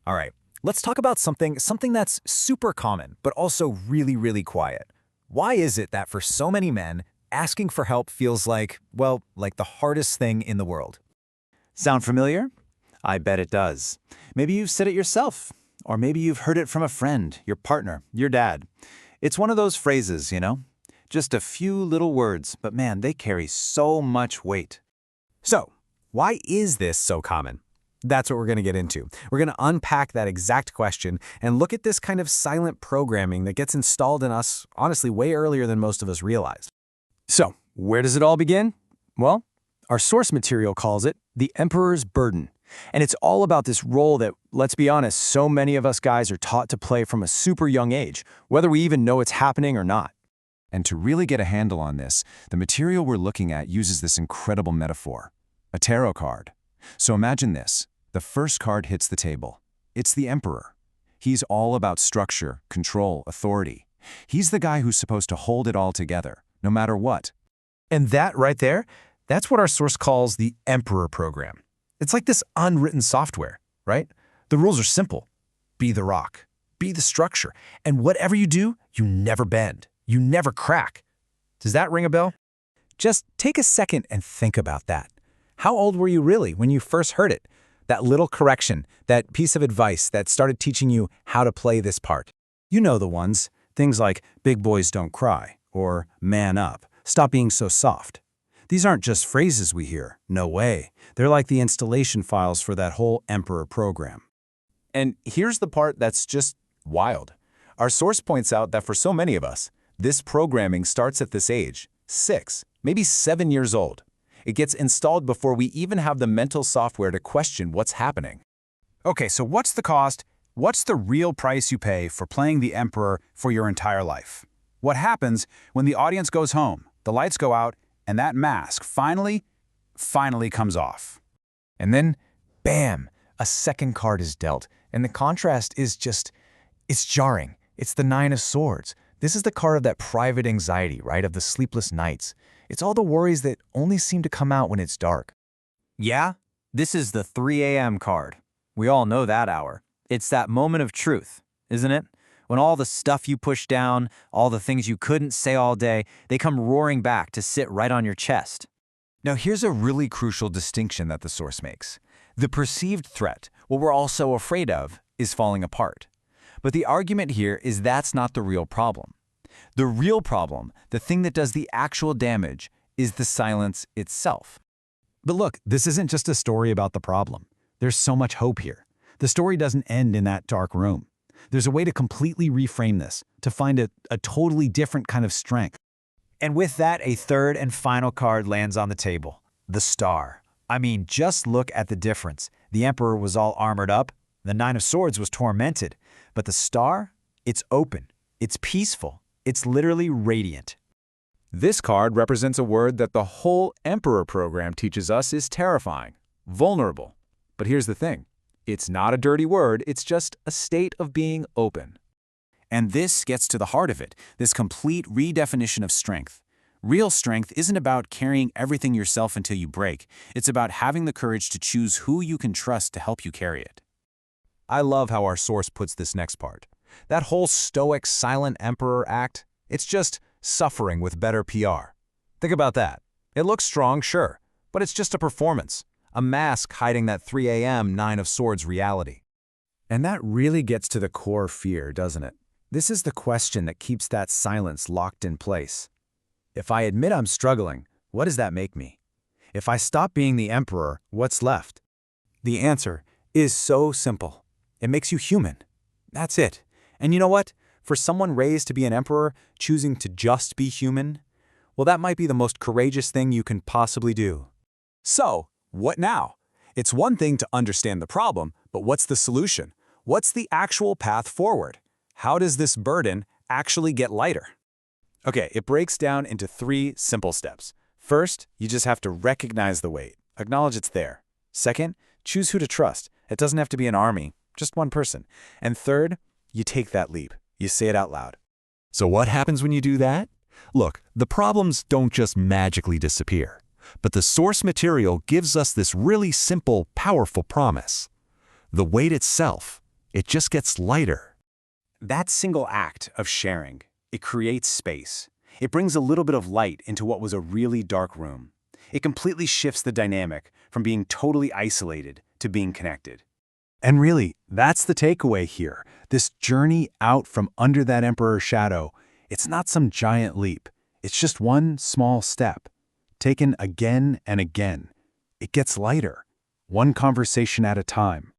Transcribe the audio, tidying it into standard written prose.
All right, let's talk about something that's super common, but also really, really quiet. Why is it that for so many men, asking for help feels like, well, like the hardest thing in the world? Sound familiar? I bet it does. Maybe you've said it yourself, or maybe you've heard it from a friend, your partner, your dad. It's one of those phrases, Just a few little words, but man, they carry so much weight. So, why is this so common? That's what we're going to get into. We're going to unpack that exact question and look at this kind of silent programming that gets installed in us, honestly, way earlier than most of us realized. So, where does it all begin? Well, our source material calls it the Emperor's Burden. And it's all about this role that, let's be honest, so many of us guys are taught to play from a super young age, whether we even know it's happening or not. And to really get a handle on this, the material we're looking at uses this incredible metaphor, a tarot card. So imagine this. The first card hits the table. It's the Emperor. He's all about structure, control, authority. He's the guy who's supposed to hold it all together, no matter what. And that right there, that's what our source calls the Emperor program. It's like this unwritten software, right? The rules are simple. Be the rock. Be the structure. And whatever you do, you never bend. You never crack. Does that ring a bell? Just take a second and think about that. How old were you really when you first heard it? That little correction, that piece of advice that started teaching you how to play this part. You know the ones. Things like big boys don't cry or man up, stop being so soft. These aren't just phrases we hear. No way. They're like the installation files for that whole Emperor program. And here's the part that's just wild. Our source points out that for so many of us, this programming starts at this age, 6, maybe 7 years old. It gets installed before we even have the mental software to question what's happening. Okay, so what's the cost? What's the real price you pay for playing the Emperor for your entire life? What happens when the audience goes home, the lights go out, and that mask finally comes off? And then, bam, a second card is dealt. And the contrast is it's jarring. It's the Nine of Swords. This is the card of that private anxiety, right? Of the sleepless nights. It's all the worries that only seem to come out when it's dark. Yeah, this is the 3 a.m. card. We all know that hour. It's that moment of truth, isn't it? When all the stuff you pushed down, all the things you couldn't say all day, they come roaring back to sit right on your chest. Now here's a really crucial distinction that the source makes. The perceived threat, what we're all so afraid of, is falling apart. But the argument here is that's not the real problem. The real problem, the thing that does the actual damage, is the silence itself. But look, this isn't just a story about the problem. There's so much hope here. The story doesn't end in that dark room. There's a way to completely reframe this, to find a totally different kind of strength. And with that, a third and final card lands on the table, the Star. I mean, just look at the difference. The Emperor was all armored up, the Nine of Swords was tormented, but the Star, it's open, it's peaceful, it's literally radiant. This card represents a word that the whole Emperor program teaches us is terrifying, vulnerable. But here's the thing. It's not a dirty word, it's just a state of being open. And this gets to the heart of it, this complete redefinition of strength. Real strength isn't about carrying everything yourself until you break. It's about having the courage to choose who you can trust to help you carry it. I love how our source puts this next part. That whole stoic, silent emperor act, it's just suffering with better PR. Think about that. It looks strong, sure, but it's just a performance, a mask hiding that 3 a.m. Nine of Swords reality. And that really gets to the core fear, doesn't it? This is the question that keeps that silence locked in place. If I admit I'm struggling, what does that make me? If I stop being the emperor, what's left? The answer is so simple. It makes you human. That's it. And you know what? For someone raised to be an emperor, choosing to just be human, well, that might be the most courageous thing you can possibly do. So, what now? It's one thing to understand the problem, but what's the solution? What's the actual path forward? How does this burden actually get lighter? Okay, it breaks down into 3 simple steps. First, you just have to recognize the weight. Acknowledge it's there. Second, choose who to trust. It doesn't have to be an army, just one person. And third, you take that leap. You say it out loud. So what happens when you do that? Look, the problems don't just magically disappear, but the source material gives us this really simple, powerful promise. The weight itself, It just gets lighter. That single act of sharing, it creates space. It brings a little bit of light into what was a really dark room. It completely shifts the dynamic from being totally isolated to being connected. And really, that's the takeaway here. This journey out from under that emperor's shadow, it's not some giant leap. It's just one small step, taken again and again. It gets lighter, one conversation at a time,